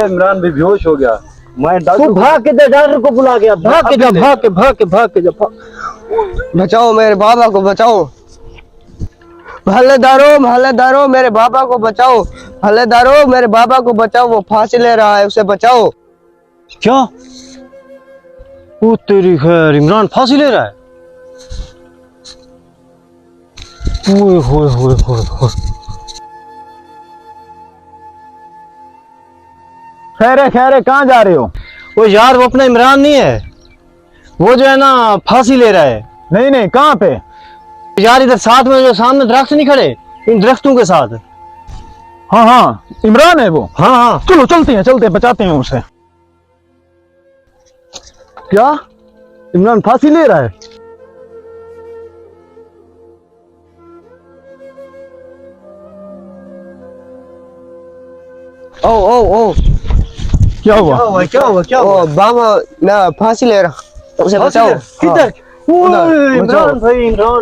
इमरान भी बेहोश हो गया। मैं तू भाग के डॉक्टर को बुला गया। भाग के जा, भाग के जा। बचाओ मेरे बाबा को, बचाओ। महल्लेदारों मेरे बाबा को बचाओ। महल्लेदारों मेरे बाबा को बचाओ, वो फांसी ले रहा है, उसे बचाओ। क्या? वो तेरी खैर, इमरान फांसी ले रहा है? ओए होए होए होए होए। खैर है, कहाँ जा रहे हो? वो यार, वो अपना इमरान नहीं है, वो जो है ना फांसी ले रहा है। नहीं, कहाँ पे? यार इधर साथ में जो सामने दरख्त नहीं खड़े, इन दरख्तों के साथ। हाँ, इमरान है वो। हाँ। चलो चलते हैं, बचाते हैं उसे। क्या? इमरान फांसी ले रहा है? ओ क्या हुआ? बाबा ना फांसी ले रहा, उसे बचाओ। किधर? उधर, इमरान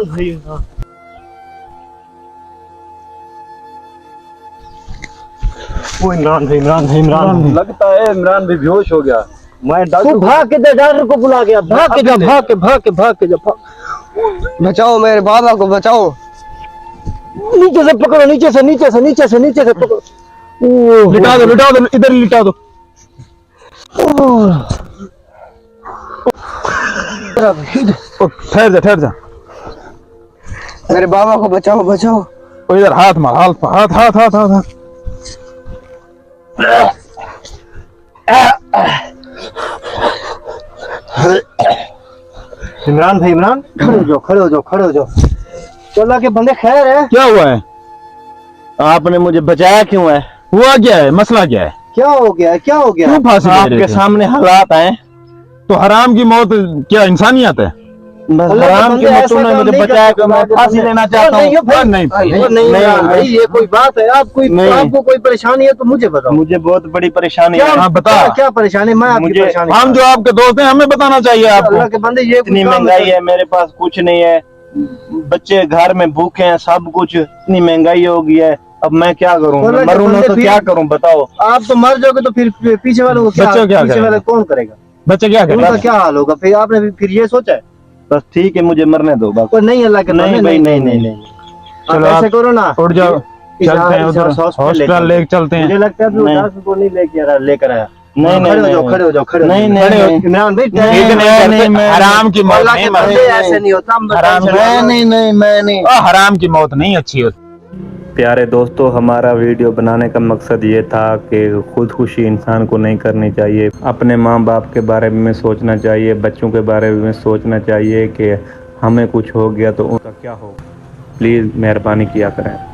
भाई। वो इमरान भाई। लगता है इमरान भी बेहोश हो गया। मैं तू भाग के डॉक्टर को बुला गया। भाग के जा। बचाओ मेरे बाबा को, बचाओ। नीचे से पकड़ो, नीचे से पकड़ो। लिटा दो, इधर लिटा दो। ठहर जा। मेरे बाबा को बचाओ। ओ इधर हाथ मार, हाथ। इमरान भाई, खड़े हो जाओ। चला के बंदे खैर है? क्या हुआ है? आपने मुझे बचाया क्यों है? हुआ क्या है? मसला क्या है? क्या हो गया? क्यों फांसी ले रहे आपके थे? सामने हालात हैं। तो हराम की मौत क्या इंसानियत है? बस अल्लाह के हराम की बंदे, मौत ऐसा ने काम मुझे नहीं बचाया कर कि मैं सकते। फांसी लेना चाहता नहीं हूँ। भाई, ये कोई बात है? आपको कोई परेशानी है तो मुझे बताओ। मुझे बहुत बड़ी परेशानी है। हाँ, बता। क्या परेशानी? मैं आपकी मुझे- परेशानी हम जो आपके दोस्त हैं, हमें बताना चाहिए आपको। अल्लाह के बंदे, ये इतनी महंगाई है, मेरे पास कुछ नहीं है, बच्चे घर में भूखे हैं, सब कुछ इतनी महंगाई हो गई है। अब मैं क्या करूं? अल्लाह के मरूं ना बंदे, तो फिर- क्या करूं बताओ? आप तो मर जाओगे तो फिर पीछे वालों को बच्चों क्या पीछे करेंगे? वाले कौन करेगा? बच्चे क्या उनका करें? क्या हाल होगा? फिर आपने फिर ये सोचा है? बस ठीक है, मुझे मरने दो बस। पर नहीं, अल्लाह के नहीं बंदे, भाई, नहीं। आप चलो, ऐसे आप करो ना, उठ जाओ, इस चलते हैं हॉस्पिटल उधर, ले हॉस्पिटल लेके चलते हैं। मुझे लगता है कि वो नहीं। डॉक्टर को नहीं लेकर आया। नहीं, खड़े हो जाओ। नहीं, इमरान भाई, हराम की मौत अल्लाह के नहीं बंदे, मरनी। ऐसे नहीं होता। हम हराम बताएं, मैं नहीं। हराम की मौत नहीं अच्छी होती। प्यारे दोस्तों, हमारा वीडियो बनाने का मकसद ये था कि खुदकुशी इंसान को नहीं करनी चाहिए। अपने माँ बाप के बारे में सोचना चाहिए, बच्चों के बारे में सोचना चाहिए कि हमें कुछ हो गया तो उनका क्या हो। प्लीज़ मेहरबानी किया करें।